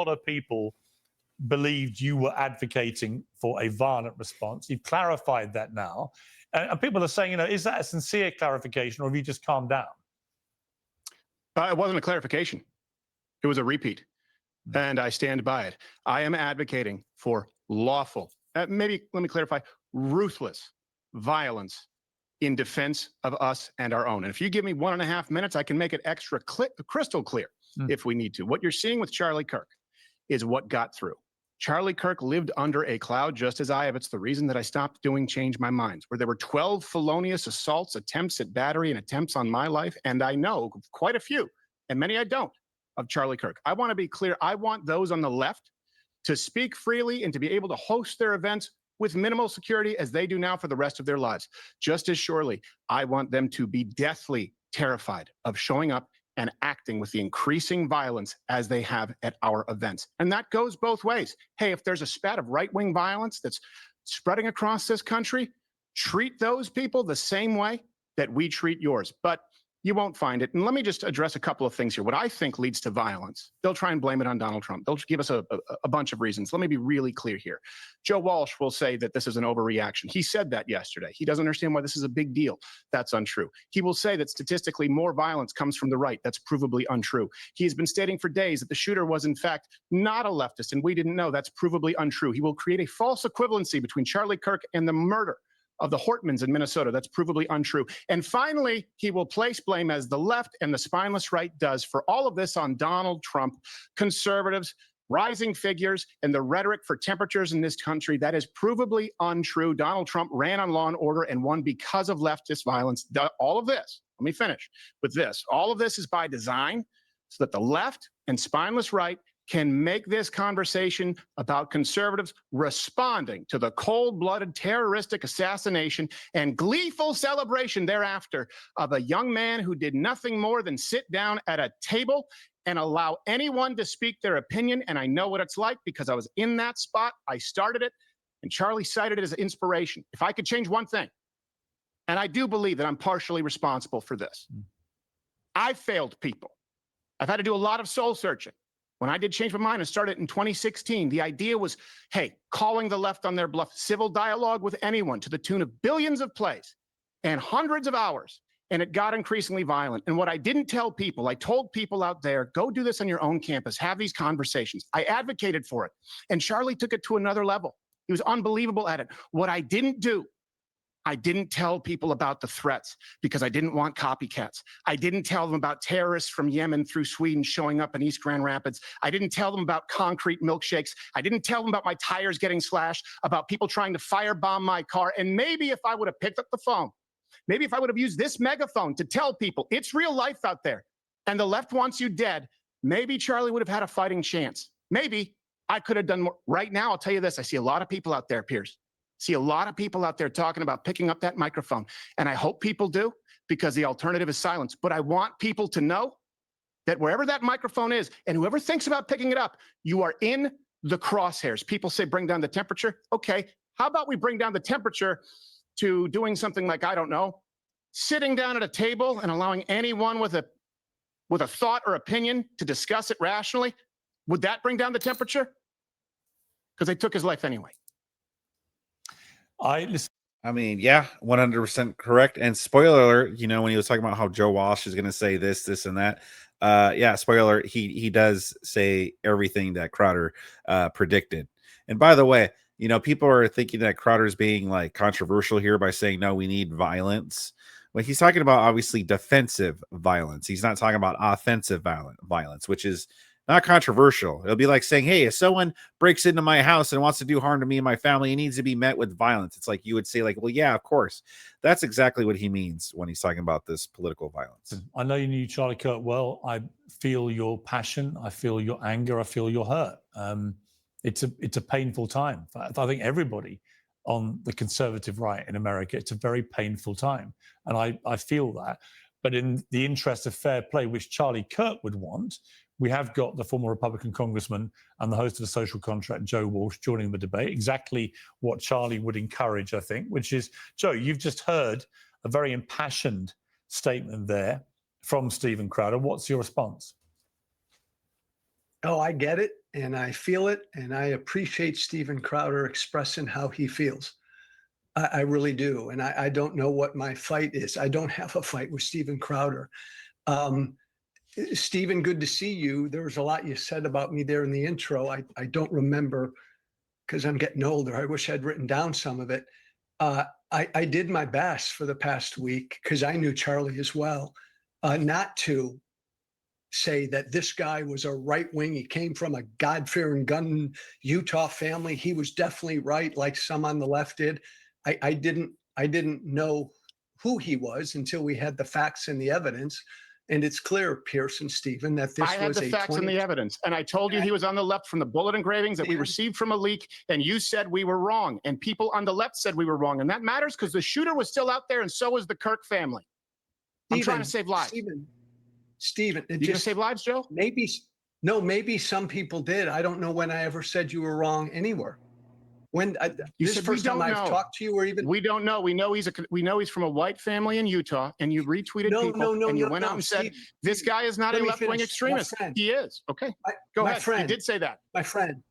lot of people believed you were advocating for a violent response. You've clarified that now. And people are saying, is that a sincere clarification, or have you just calmed down? It wasn't a clarification. It was a repeat. And I stand by it. I am advocating for lawful, maybe let me clarify, ruthless violence in defense of us and our own. And if you give me 1.5 minutes, I can make it crystal clear if we need to. What you're seeing with Charlie Kirk is what got through. Charlie Kirk lived under a cloud just as I have. It's the reason that I stopped doing Change My Minds, where there were 12 felonious assaults, attempts at battery, and attempts on my life. And I know quite a few, and many I don't, of Charlie Kirk. I want to be clear. I want those on the left to speak freely and to be able to host their events with minimal security as they do now for the rest of their lives. Just as surely, I want them to be deathly terrified of showing up and acting with the increasing violence as they have at our events. And that goes both ways. Hey, if there's a spat of right-wing violence that's spreading across this country, treat those people the same way that we treat yours. But you won't find it. And let me just address a couple of things here. What I think leads to violence, they'll try and blame it on Donald Trump. They'll give us a bunch of reasons. Let me be really clear here. Joe Walsh will say that this is an overreaction. He said that yesterday. He doesn't understand why this is a big deal. That's untrue. He will say that statistically more violence comes from the right. That's provably untrue. He has been stating for days that the shooter was in fact not a leftist and we didn't know. That's provably untrue. He will create a false equivalency between Charlie Kirk and the murder of the Hortmans in Minnesota. That's provably untrue. And finally, he will place blame, as the left and the spineless right does, for all of this on Donald Trump, conservatives, rising figures, and the rhetoric for temperatures in this country. That is provably untrue. Donald Trump ran on Law and Order and won because of leftist violence. All of this, let me finish with this. All of this is by design so that the left and spineless right can make this conversation about conservatives responding to the cold-blooded terroristic assassination and gleeful celebration thereafter of a young man who did nothing more than sit down at a table and allow anyone to speak their opinion. And I know what it's like because I was in that spot. I started it, and Charlie cited it as inspiration. If I could change one thing, and I do believe that I'm partially responsible for this, I failed people. I've had to do a lot of soul searching. When I did Change My Mind and started in 2016, the idea was, hey, calling the left on their bluff, civil dialogue with anyone to the tune of billions of plays and hundreds of hours. And it got increasingly violent. And what I didn't tell people, I told people out there, go do this on your own campus, have these conversations. I advocated for it. And Charlie took it to another level. He was unbelievable at it. What I didn't do, I didn't tell people about the threats because I didn't want copycats. I didn't tell them about terrorists from Yemen through Sweden showing up in East Grand Rapids. I didn't tell them about concrete milkshakes. I didn't tell them about my tires getting slashed, about people trying to firebomb my car. And maybe if I would have picked up the phone, maybe if I would have used this megaphone to tell people it's real life out there and the left wants you dead, maybe Charlie would have had a fighting chance. Maybe I could have done more. Right now, I'll tell you this. I see a lot of people out there, Piers. See a lot of people out there talking about picking up that microphone. And I hope people do, because the alternative is silence. But I want people to know that wherever that microphone is, and whoever thinks about picking it up, you are in the crosshairs. People say bring down the temperature. Okay, how about we bring down the temperature to doing something like, I don't know, sitting down at a table and allowing anyone with a thought or opinion to discuss it rationally? Would that bring down the temperature? Because they took his life anyway. I mean, yeah, 100% correct. And spoiler alert, when he was talking about how Joe Walsh is going to say this, and that, yeah, spoiler alert, he does say everything that Crowder predicted. And by the way, people are thinking that Crowder's being like controversial here by saying, no, we need violence. Well, he's talking about obviously defensive violence. He's not talking about offensive violence, which is not controversial. It'll be like saying, hey, if someone breaks into my house and wants to do harm to me and my family, he needs to be met with violence. It's like you would say, like, well, yeah, of course. That's exactly what he means when he's talking about this political violence. I know you knew Charlie Kirk well. I feel your passion. I feel your anger. I feel your hurt. It's a painful time. I think everybody on the conservative right in America, it's a very painful time. And I feel that. But in the interest of fair play, which Charlie Kirk would want, we have got the former Republican congressman and the host of The Social Contract, Joe Walsh, joining the debate. Exactly what Charlie would encourage, I think, which is, Joe, you've just heard a very impassioned statement there from Steven Crowder. What's your response? Oh, I get it. and I feel it, and I appreciate Steven Crowder expressing how he feels. I really do. And I don't know what my fight is. I don't have a fight with Steven Crowder. Um, Stephen, good to see you. There was a lot you said about me there in the intro. I don't remember because I'm getting older. I wish I'd written down some of it. I did my best for the past week because I knew Charlie as well, not to say that this guy was a right wing. He came from a God-fearing gun Utah family. He was definitely right, like some on the left did. I didn't know who he was until we had the facts and the evidence. And it's clear, Piers and Stephen, that this I had was the a facts and the evidence. And I told you he was on the left from the bullet engravings that we received from a leak. And you said we were wrong. And people on the left said we were wrong. And that matters because the shooter was still out there and so was the Kirk family. I'm trying to save lives. Stephen, you gonna save lives, Joe? Maybe some people did. I don't know when I ever said you were wrong anywhere. When You this said first time I've talked to you, or even we don't know. We know he's from a white family in Utah, and you retweeted people, and you went out and said this guy is not a left-wing extremist. He is. Okay, go ahead. You did say that, my friend.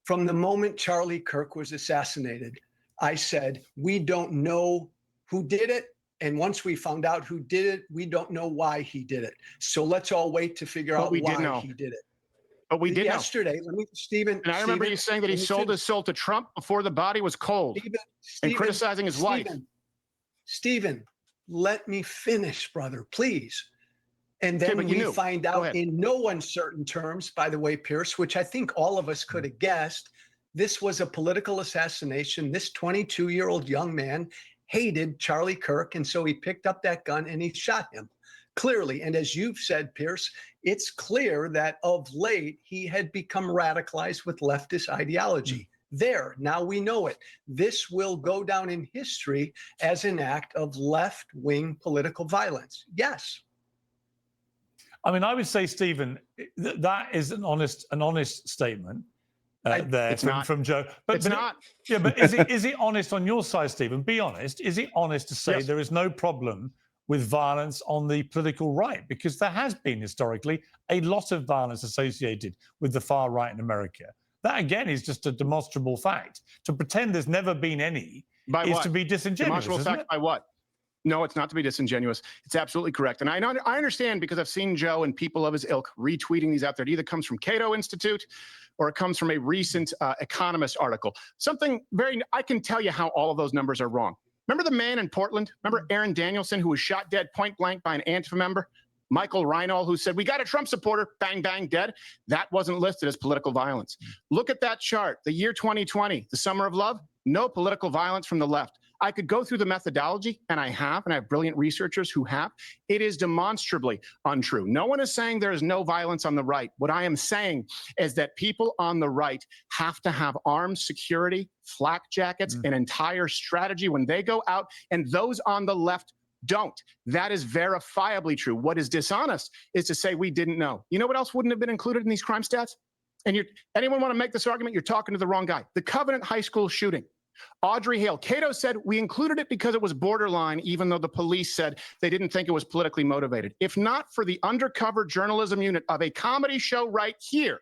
From the moment Charlie Kirk was assassinated, I said we don't know who did it, and once we found out who did it, we don't know why he did it. So let's all wait to figure out why he did it. But we did yesterday. Let me, Stephen. And I remember you saying that he sold his soul to Trump before the body was cold, and criticizing his wife. Stephen, let me finish, brother, please. And then we find out in no uncertain terms, by the way, Piers, which I think all of us could have guessed, this was a political assassination. This 22-year-old young man hated Charlie Kirk, and so he picked up that gun and he shot him. Clearly, and as you've said, Piers, it's clear that of late he had become radicalized with leftist ideology. There, now we know it. This will go down in history as an act of left-wing political violence. Yes. I mean, I would say, Stephen, that is an honest statement there from Joe. But it's not. Yeah, but is it honest on your side, Stephen? Be honest. Is it honest to say there is no problem with violence on the political right? Because there has been historically a lot of violence associated with the far right in America. That, again, is just a demonstrable fact. To pretend there's never been any is to be disingenuous. Demonstrable fact by what? No, it's not to be disingenuous. It's absolutely correct. And I understand because I've seen Joe and people of his ilk retweeting these out there. It either comes from Cato Institute or it comes from a recent Economist article. I can tell you how all of those numbers are wrong. Remember the man in Portland? Remember Aaron Danielson, who was shot dead point blank by an Antifa member? Michael Reinhold, who said, we got a Trump supporter, bang, bang, dead. That wasn't listed as political violence. Look at that chart. The year 2020, the summer of love, no political violence from the left. I could go through the methodology, and I have brilliant researchers who have. It is demonstrably untrue. No one is saying there is no violence on the right. What I am saying is that people on the right have to have armed security, flak jackets, an entire strategy when they go out, and those on the left don't. That is verifiably true. What is dishonest is to say we didn't know. You know what else wouldn't have been included in these crime stats? And anyone want to make this argument? You're talking to the wrong guy. The Covenant High School shooting. Audrey Hale. Cato said we included it because it was borderline, even though the police said they didn't think it was politically motivated. If not for the undercover journalism unit of a comedy show right here,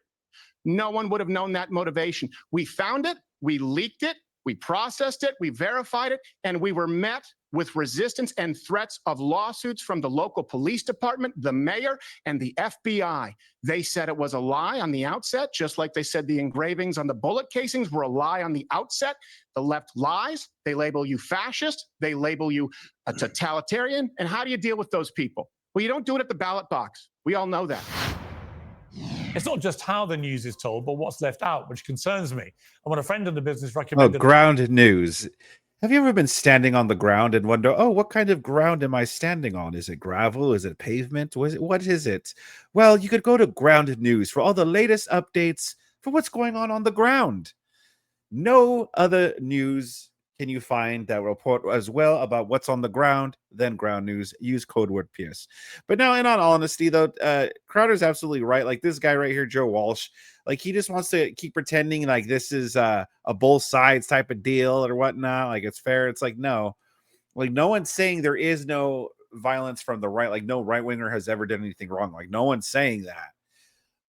no one would have known that motivation. We found it, we leaked it, we processed it, we verified it, and we were met with resistance and threats of lawsuits from the local police department, the mayor, and the FBI. They said it was a lie on the outset, just like they said the engravings on the bullet casings were a lie on the outset. The left lies. They label you fascist. They label you a totalitarian. And how do you deal with those people? Well, you don't do it at the ballot box. We all know that. It's not just how the news is told, but what's left out, which concerns me. And when a friend in the business recommended... ground news. Have you ever been standing on the ground and wonder, what kind of ground am I standing on? Is it gravel? Is it pavement? What is it? Well, you could go to Ground News for all the latest updates for what's going on the ground. No other news can you find that report as well about what's on the ground than Ground News. Use code word Piers. But now, in all honesty, though, Crowder's absolutely right. Like this guy right here, Joe Walsh, like he just wants to keep pretending like this is a both sides type of deal or whatnot. Like it's fair. It's like, no, like no one's saying there is no violence from the right. Like no right winger has ever done anything wrong. Like no one's saying that.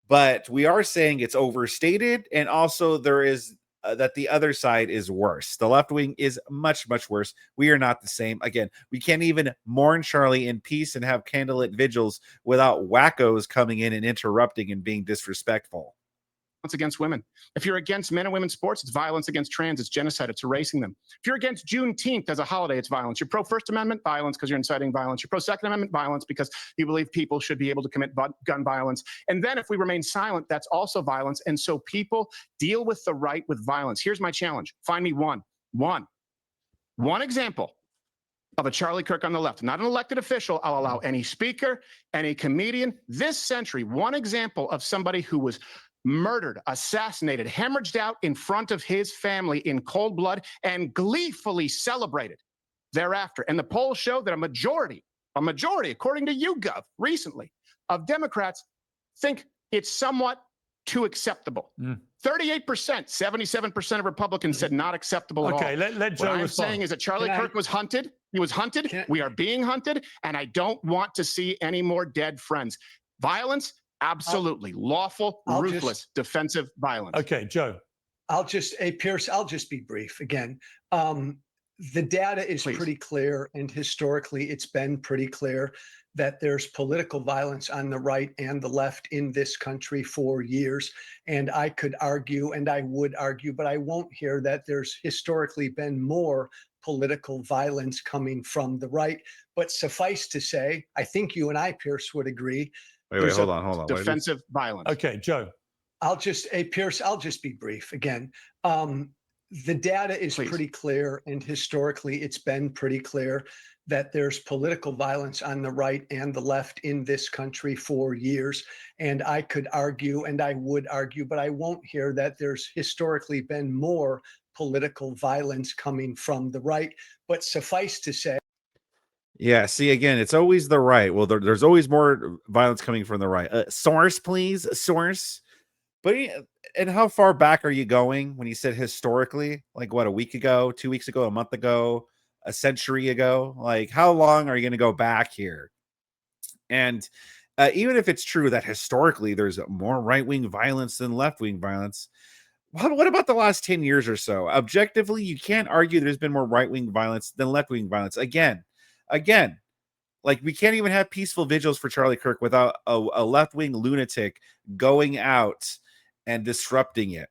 but we are saying it's overstated, and also there is that the other side is worse. The left wing is much, much worse. We are not the same. Again, we can't even mourn Charlie in peace and have candlelit vigils without wackos coming in and interrupting and being disrespectful. Against women. If you're against men and women's sports, it's violence against trans, it's genocide, it's erasing them. If you're against Juneteenth as a holiday, it's violence. You're pro First Amendment, violence because you're inciting violence. You're pro Second Amendment, violence because you believe people should be able to commit gun violence. And then if we remain silent, that's also violence. And so people deal with the right with violence. Here's my challenge. Find me one example of a Charlie Kirk on the left, not an elected official. I'll allow any speaker, any comedian this century, one example of somebody who was murdered, assassinated, hemorrhaged out in front of his family in cold blood and gleefully celebrated thereafter. And the polls show that a majority, according to YouGov recently, of Democrats think it's somewhat too acceptable. 38%, 77% of Republicans said not acceptable at all. Okay, let Joe What I'm respond. saying is that Charlie Kirk was hunted. He was hunted. We are being hunted. And I don't want to see any more dead friends. Violence, absolutely. Lawful, ruthless, defensive violence. Okay, Joe. Piers, I'll just be brief again. The data is pretty clear, and historically it's been pretty clear that there's political violence on the right and the left in this country for years. And I could argue, and I would argue, but I won't here, that there's historically been more political violence coming from the right. But suffice to say, I think you and I, Piers, would agree. Wait, hold on. Defensive violence. Okay, Joe. Piers, I'll just be brief again. The data is pretty clear, and historically it's been pretty clear that there's political violence on the right and the left in this country for years. And I could argue, and I would argue, but I won't here, that there's historically been more political violence coming from the right. But suffice to say, yeah, see, again, it's always the right. Well, there's always more violence coming from the right. Source, please, source. But and how far back are you going when you said historically? Like what, a week ago, 2 weeks ago, a month ago, a century ago? Like how long are you going to go back here? And even if it's true that historically there's more right-wing violence than left-wing violence, what about the last 10 years or so? Objectively, you can't argue there's been more right-wing violence than left-wing violence. Again, like we can't even have peaceful vigils for Charlie Kirk without a left-wing lunatic going out and disrupting it,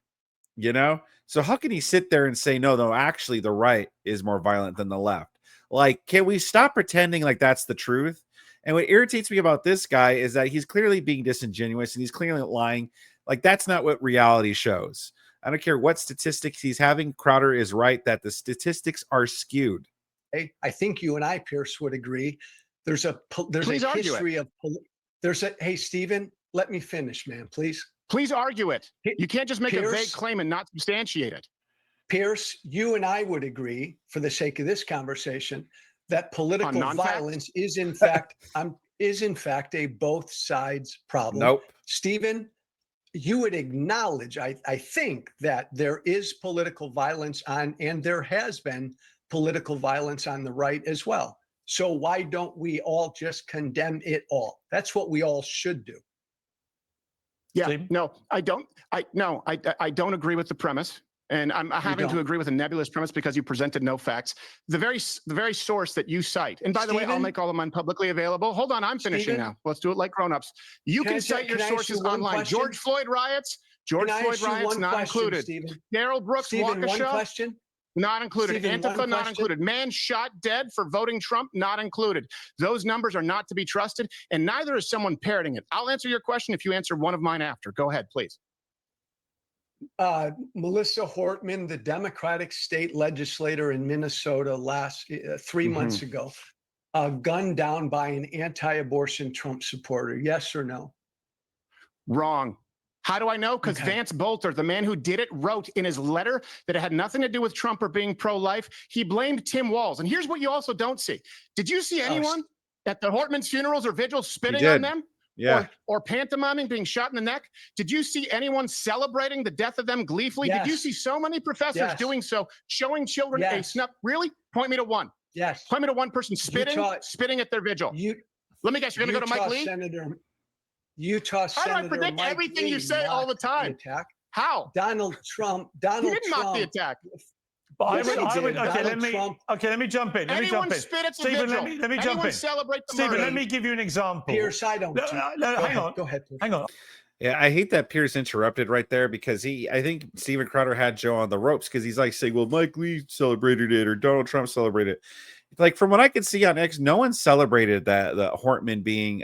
you know? So how can he sit there and say, no, actually the right is more violent than the left? Like, can we stop pretending like that's the truth? And what irritates me about this guy is that he's clearly being disingenuous and he's clearly lying. Like, that's not what reality shows. I don't care what statistics he's having. Crowder is right that the statistics are skewed. I think you and I, Piers, would agree. There's a history of. Hey, Stephen, let me finish, man, please. Please argue it. You can't just make a vague claim and not substantiate it. Piers, you and I would agree, for the sake of this conversation, that political violence is in fact a both sides problem. Nope. Stephen, you would acknowledge, I think, that there is political violence on, and there has been political violence on the right as well. So why don't we all just condemn it all? That's what we all should do. Yeah, Steve? No, I don't. I don't agree with the premise. And I'm having to agree with a nebulous premise because you presented no facts. The very source that you cite, and by the way, I'll make all of mine publicly available. Hold on, I'm finishing now. Let's do it like grown-ups. You can cite your sources online. George Floyd riots, not included. Daryl Brooks, Waukesha, not included. Antifa, not included. Man shot dead for voting Trump, not included. Those numbers are not to be trusted, and neither is someone parroting it. I'll answer your question if you answer one of mine after. Go ahead, please. Melissa Hortman, the Democratic state legislator in Minnesota, 3 months ago, gunned down by an anti-abortion Trump supporter. Yes or no? Wrong. How do I know? Because Vance Bolter, the man who did it, wrote in his letter that it had nothing to do with Trump or being pro-life. He blamed Tim Walz. And here's what you also don't see. Did you see anyone at the Hortman's funerals or vigils spitting on them? Yeah. Or pantomiming being shot in the neck? Did you see anyone celebrating the death of them gleefully? Yes. Did you see so many professors doing so, showing children a snuff? Really? Point me to one. Yes. Point me to one person spitting at their vigil. Let me guess, you're going to go to Mike Lee? Utah How do I Senator predict Mike everything you Lee say all the mocked the time? attack. How? Donald Trump. He Donald didn't mock the Trump. attack. But Yes, I he would. did. Okay, Donald Trump. let me jump in. Let me Anyone jump in. spit at the Stephen, vigil. let me jump Anyone in. celebrate the Stephen, murder. let me give you an example. Pierce, I don't. No, hang on. Go ahead. Pierce. Hang on. Yeah, I hate that Piers interrupted right there because I think Steven Crowder had Joe on the ropes because he's like saying, well, Mike Lee celebrated it or Donald Trump celebrated it. Like from what I could see on X, no one celebrated that the Hortman being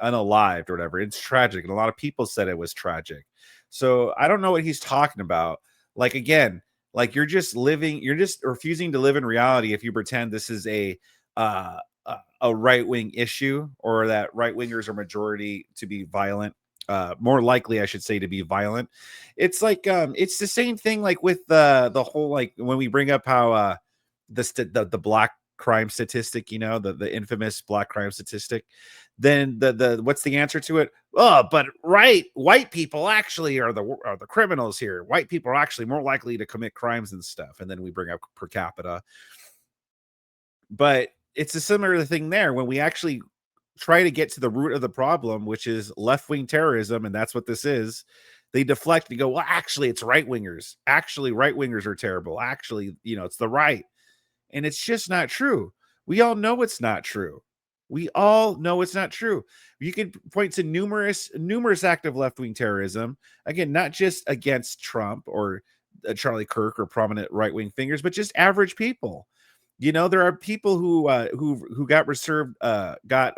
unalived or whatever. It's tragic. And a lot of people said it was tragic. So I don't know what he's talking about. Like, again, like you're just refusing to live in reality if you pretend this is a right-wing issue or that right-wingers are majority to be violent. More likely, I should say, to be violent. It's like it's the same thing like with the whole like when we bring up how the black crime statistic, you know, the infamous black crime statistic, then the what's the answer to it? Oh, but white people actually are the criminals here. White people are actually more likely to commit crimes and stuff. And then we bring up per capita. But it's a similar thing there when we actually try to get to the root of the problem, which is left-wing terrorism, and that's what this is. They deflect and go, well, actually, it's right-wingers. Actually, right-wingers are terrible. Actually, you know, it's the right. And it's just not true. We all know it's not true. We all know it's not true. You can point to numerous acts of left-wing terrorism. Again, not just against Trump or Charlie Kirk or prominent right-wing figures, but just average people. You know, there are people who got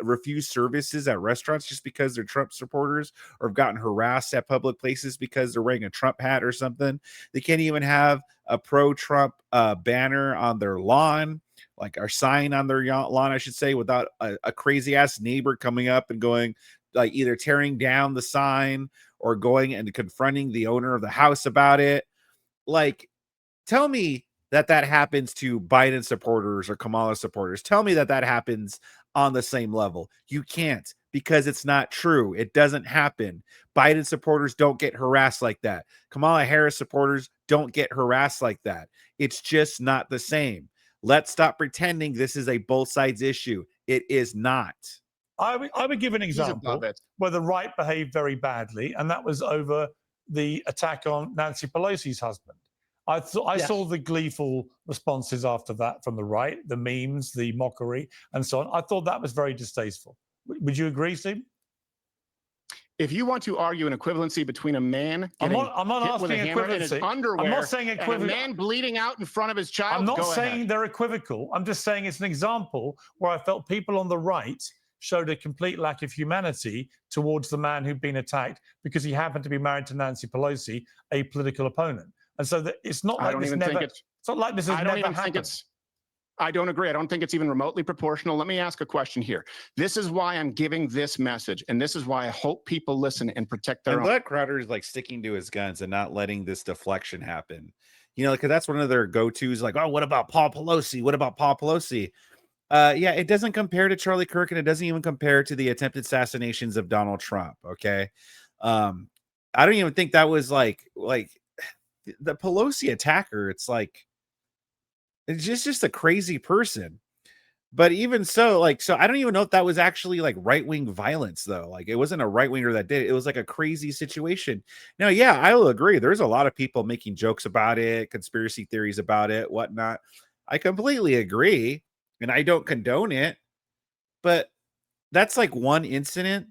refused services at restaurants just because they're Trump supporters, or have gotten harassed at public places because they're wearing a Trump hat or something. They can't even have a pro-Trump banner on their lawn, like our sign on their lawn, I should say, without a crazy ass neighbor coming up and going, like, either tearing down the sign or going and confronting the owner of the house about it. Like, tell me that happens to Biden supporters or Kamala supporters. Tell me that happens on the same level. You can't, because it's not true. It doesn't happen. Biden supporters don't get harassed like that. Kamala Harris supporters don't get harassed like that. It's just not the same. Let's stop pretending this is a both sides issue. It is not. I would give an example where the right behaved very badly, and that was over the attack on Nancy Pelosi's husband. I saw the gleeful responses after that from the right, the memes, the mockery, and so on. I thought that was very distasteful. Would you agree, Steve? If you want to argue an equivalency between a man getting I'm not hit with a asking hammer in his equivalency. underwear I'm not saying and a equivalent. man bleeding out in front of his child, I'm not go saying ahead. they're equivocal. I'm just saying it's an example where I felt people on the right showed a complete lack of humanity towards the man who'd been attacked because he happened to be married to Nancy Pelosi, a political opponent. And so it's not like this never. It's not like this has never happened. I don't agree. I don't think it's even remotely proportional. Let me ask a question here. This is why I'm giving this message, and this is why I hope people listen and protect their own. I'm glad Crowder is like sticking to his guns and not letting this deflection happen. You know, because that's one of their go-tos. Like, oh, what about Paul Pelosi? What about Paul Pelosi? Yeah, it doesn't compare to Charlie Kirk, and it doesn't even compare to the attempted assassinations of Donald Trump. Okay, I don't even think that was like the Pelosi attacker. It's like it's just a crazy person. But even so, so I don't even know if that was actually like right-wing violence, though. Like, it wasn't a right-winger that did it. It was like a crazy situation. Now, yeah, I will agree. There's a lot of people making jokes about it, conspiracy theories about it, whatnot. I completely agree. And I don't condone it, but that's like one incident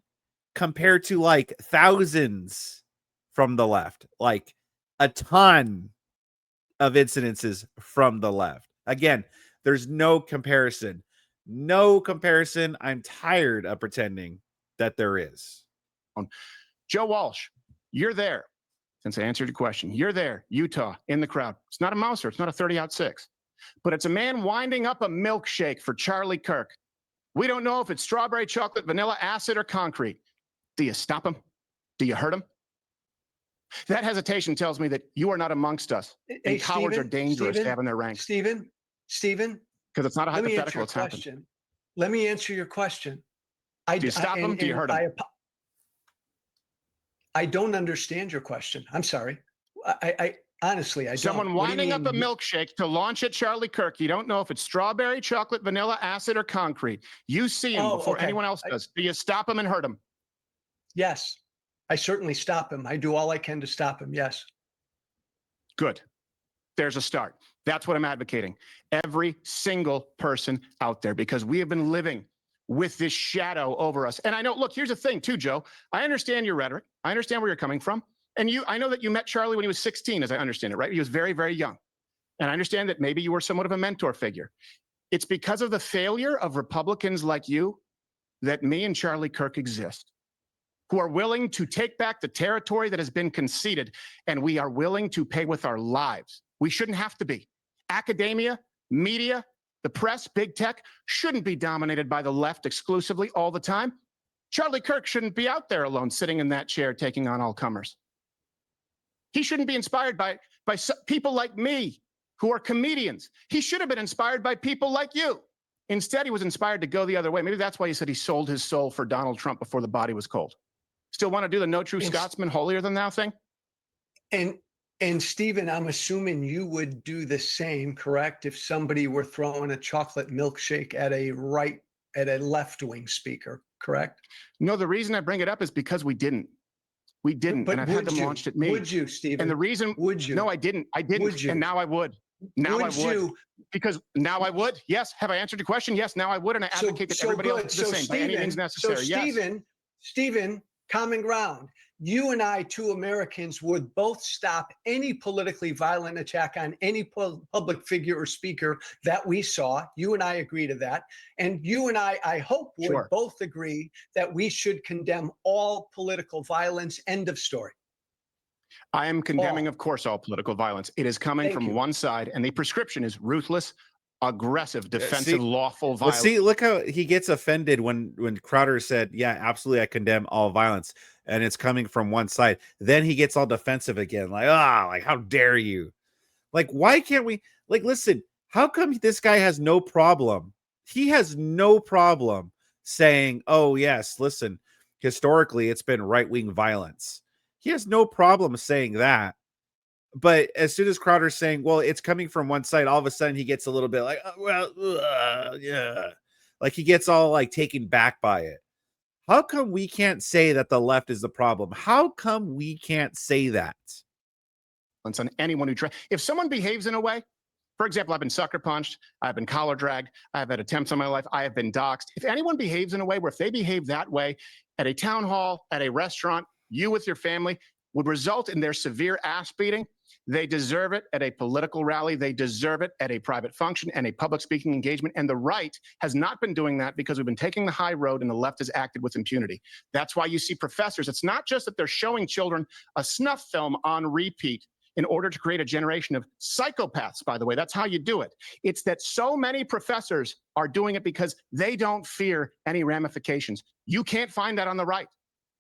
compared to like thousands from the left, like a ton of incidences from the left. Again, there's no comparison. No comparison. I'm tired of pretending that there is. Joe Walsh, you're there. Since I answered your question, you're there, Utah, in the crowd. It's not a Mouser. It's not a 30-06. But it's a man winding up a milkshake for Charlie Kirk. We don't know if it's strawberry, chocolate, vanilla, acid, or concrete. Do you stop him? Do you hurt him? That hesitation tells me that you are not amongst us. And cowards are dangerous to have in their ranks. Stephen, because it's not a hypothetical. It's happened. Let me answer your question. Do you stop him? Do you hurt him? I don't understand your question. I'm sorry. I honestly, I don't. Someone winding up a milkshake to launch at Charlie Kirk. You don't know if it's strawberry, chocolate, vanilla, acid, or concrete. You see him before anyone else does. Do you stop him and hurt him? Yes. I certainly stop him. I do all I can to stop him. Yes. Good. There's a start. That's what I'm advocating. Every single person out there, because we have been living with this shadow over us. And I know, look, here's the thing too, Joe. I understand your rhetoric. I understand where you're coming from. And I know that you met Charlie when he was 16, as I understand it, right? He was very, very young. And I understand that maybe you were somewhat of a mentor figure. It's because of the failure of Republicans like you that me and Charlie Kirk exist, who are willing to take back the territory that has been conceded, and we are willing to pay with our lives. We shouldn't have to be. Academia, media, the press, big tech shouldn't be dominated by the left exclusively all the time. Charlie Kirk shouldn't be out there alone, sitting in that chair, taking on all comers. He shouldn't be inspired by people like me, who are comedians. He should have been inspired by people like you. Instead, he was inspired to go the other way. Maybe that's why he said he sold his soul for Donald Trump before the body was cold. Still want to do the no true Scotsman, holier than thou thing? And Stephen, I'm assuming you would do the same, correct? If somebody were throwing a chocolate milkshake at a left-wing speaker, correct? No, the reason I bring it up is because we didn't. We didn't, But and I've had them launched at me. Would you, Stephen? And the reason, would you? No, I didn't. I didn't, Would you? and now I would. Now Would I would. you? Because now I would. Yes. Have I answered your question? Yes. Now I would, and I advocate that everybody else does the same by any means necessary. So Stephen, common ground. You and I, two Americans, would both stop any politically violent attack on any public figure or speaker that we saw. You and I agree to that. And you and I hope, would both agree that we should condemn all political violence. End of story. I am condemning, of course, all political violence. It is coming from one side, and the prescription is ruthless, aggressive, defensive, lawful violence. Well, see, look how he gets offended when Crowder said, yeah, absolutely, I condemn all violence, and it's coming from one side. Then he gets all defensive again, like, like, how dare you? Like, why can't we, like, listen, how come this guy has no problem? He has no problem saying, oh, yes, listen, historically, it's been right-wing violence. He has no problem saying that. But as soon as Crowder's saying, well, it's coming from one side, all of a sudden he gets a little bit like, yeah. Like he gets all like taken back by it. How come we can't say that the left is the problem? How come we can't say that? On anyone who tries. If someone behaves in a way, for example, I've been sucker punched, I've been collar dragged, I've had attempts on my life, I have been doxxed. If anyone behaves in a way where if they behave that way at a town hall, at a restaurant, you with your family, would result in their severe ass beating, they deserve it at a political rally. They deserve it at a private function and a public speaking engagement. And the right has not been doing that because we've been taking the high road and the left has acted with impunity. That's why you see professors. It's not just that they're showing children a snuff film on repeat in order to create a generation of psychopaths, by the way. That's how you do it. It's that so many professors are doing it because they don't fear any ramifications. You can't find that on the right.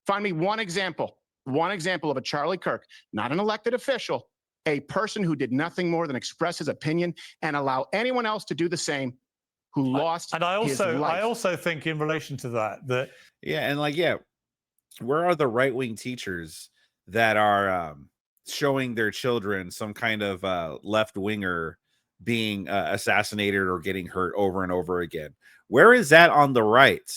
Find me one example of a Charlie Kirk, not an elected official, a person who did nothing more than express his opinion and allow anyone else to do the same, who lost his life. I also think in relation to that, yeah, and like, yeah, where are the right-wing teachers that are showing their children some kind of left-winger being assassinated or getting hurt over and over again? Where is that on the right?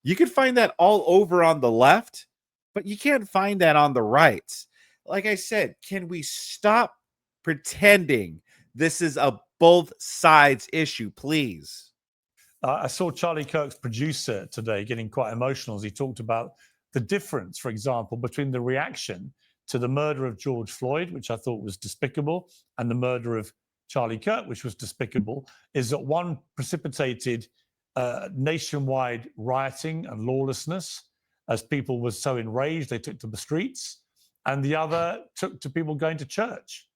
You can find that all over on the left, but you can't find that on the right. Like I said, can we stop pretending this is a both sides issue, please? I saw Charlie Kirk's producer today getting quite emotional as he talked about the difference, for example, between the reaction to the murder of George Floyd, which I thought was despicable, and the murder of Charlie Kirk, which was despicable, is that one precipitated nationwide rioting and lawlessness as people were so enraged they took to the streets, and the other took to people going to church.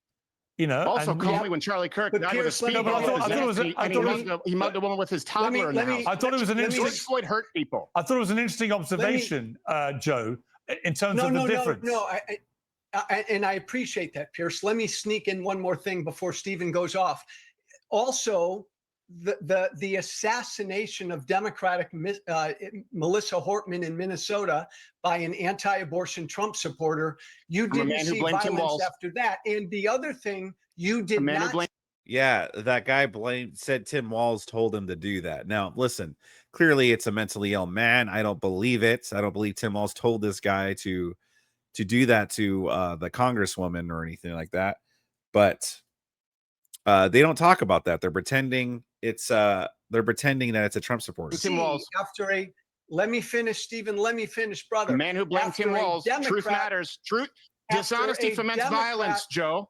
You know, also call me when Charlie Kirk died with a speed bump. He mugged a woman with his toddler in the house. I thought it was an interesting. George Floyd hurt people. I thought it was an interesting observation, Joe, in terms of the difference. And I appreciate that, Piers. Let me sneak in one more thing before Stephen goes off. Also, the assassination of Democratic Melissa Hortman in Minnesota by an anti-abortion Trump supporter, you didn't see violence after that. And the other thing, you did not. Yeah, that guy said Tim Walz told him to do that. Now, listen, clearly it's a mentally ill man. I don't believe it. I don't believe Tim Walz told this guy to do that to the congresswoman or anything like that. But they don't talk about that. They're pretending they're pretending that it's a Trump supporter. Tim Walz. Let me finish, Stephen. Let me finish, brother. The man who blamed Tim Walz. Truth matters. Truth. Dishonesty foments violence, Joe.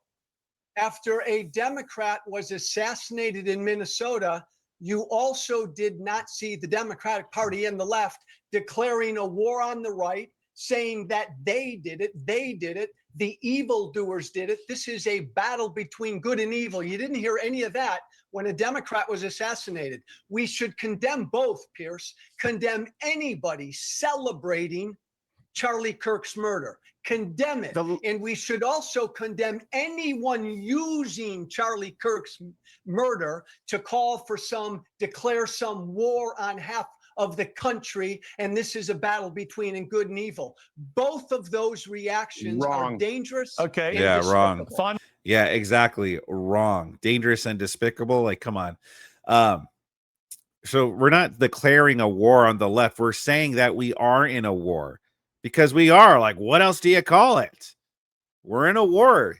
After a Democrat was assassinated in Minnesota, you also did not see the Democratic Party and the left declaring a war on the right, saying that they did it, the evildoers did it. This is a battle between good and evil. You didn't hear any of that when a Democrat was assassinated. We should condemn both, Piers, condemn anybody celebrating Charlie Kirk's murder. Condemn it. And we should also condemn anyone using Charlie Kirk's murder to declare some war on half of the country, and this is a battle between good and evil. Both of those reactions are dangerous. Okay. Yeah, wrong. Fine. Yeah, exactly. Wrong. Dangerous and despicable. Like, come on. So we're not declaring a war on the left. We're saying that we are in a war. Because we are. Like, what else do you call it? We're in a war.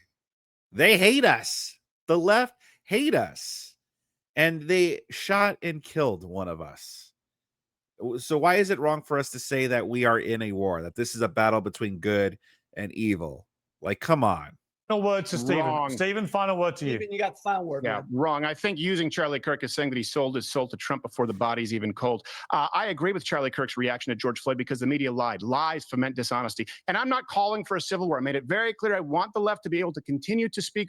They hate us. The left hate us. And they shot and killed one of us. So why is it wrong for us to say that we are in a war? That this is a battle between good and evil? Like, come on. Final word to Stephen. Wrong. Stephen, final word to you. Stephen, you got the final word. Yeah, man. wrong. I think using Charlie Kirk as saying that he sold his soul to Trump before the body's even cold. I agree with Charlie Kirk's reaction to George Floyd because the media lied. Lies foment dishonesty. And I'm not calling for a civil war. I made it very clear I want the left to be able to continue to speak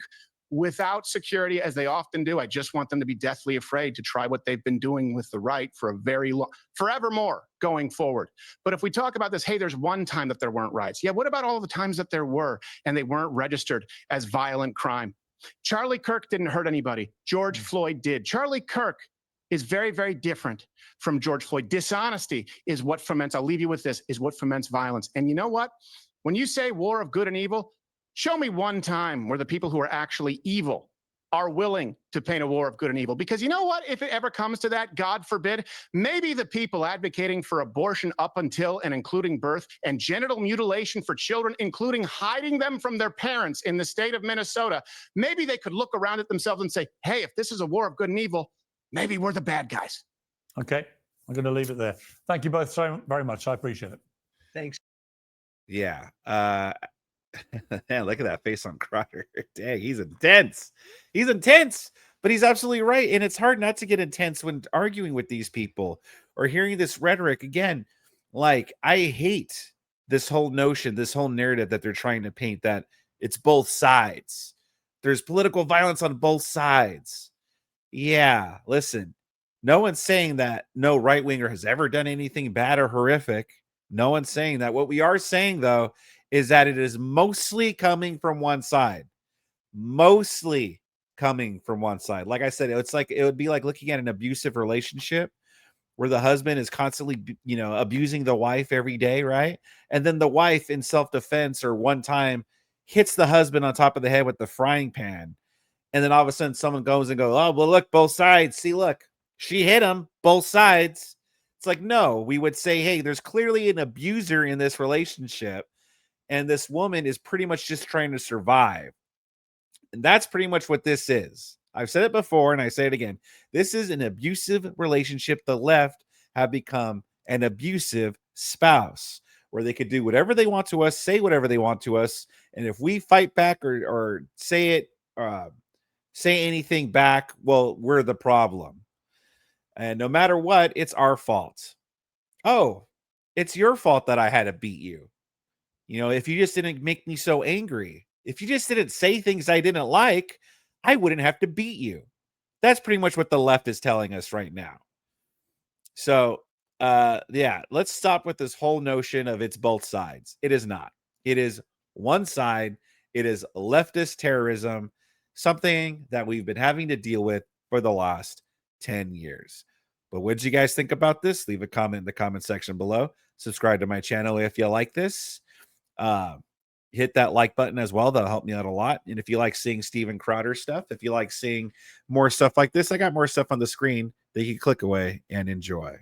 without security, as they often do. I just want them to be deathly afraid to try what they've been doing with the right for a very long, forevermore going forward. But if we talk about this, hey, there's one time that there weren't riots. Yeah, what about all the times that there were and they weren't registered as violent crime? Charlie Kirk didn't hurt anybody. George Floyd did. Charlie Kirk is very, very different from George Floyd. Dishonesty is what foments, I'll leave you with this, is what foments violence. And you know what? When you say war of good and evil, show me one time where the people who are actually evil are willing to paint a war of good and evil. Because you know what? If it ever comes to that, God forbid, maybe the people advocating for abortion up until and including birth and genital mutilation for children, including hiding them from their parents in the state of Minnesota, maybe they could look around at themselves and say, hey, if this is a war of good and evil, maybe we're the bad guys. Okay. I'm going to leave it there. Thank you both so very much. I appreciate it. Thanks. Yeah. Man, look at that face on Crowder. Dang, he's intense. He's intense, but he's absolutely right. And it's hard not to get intense when arguing with these people or hearing this rhetoric again. Like, I hate this whole notion, this whole narrative that they're trying to paint that it's both sides. There's political violence on both sides. Yeah, listen, no one's saying that no right winger has ever done anything bad or horrific. No one's saying that. What we are saying, though, is that it is mostly coming from one side. Mostly coming from one side. Like I said, it's like it would be like looking at an abusive relationship where the husband is constantly, abusing the wife every day, right? And then the wife, in self-defense or one time, hits the husband on top of the head with the frying pan. And then all of a sudden someone goes and goes, oh, well, look, both sides. See, look, she hit him, both sides. It's like, no, we would say, hey, there's clearly an abuser in this relationship. And this woman is pretty much just trying to survive. And that's pretty much what this is. I've said it before and I say it again. This is an abusive relationship. The left have become an abusive spouse where they could do whatever they want to us, say whatever they want to us. And if we fight back or say anything back, well, we're the problem. And no matter what, it's our fault. Oh, it's your fault that I had to beat you. If you just didn't make me so angry, if you just didn't say things I didn't like, I wouldn't have to beat you. That's pretty much what the left is telling us right now. So, let's stop with this whole notion of it's both sides. It is not. It is one side. It is leftist terrorism, something that we've been having to deal with for the last 10 years. But what did you guys think about this? Leave a comment in the comment section below. Subscribe to my channel if you like this. hit that like button as well. That'll help me out a lot. And if you like seeing Steven Crowder stuff, if you like seeing more stuff like this, I got more stuff on the screen that you can click away and enjoy.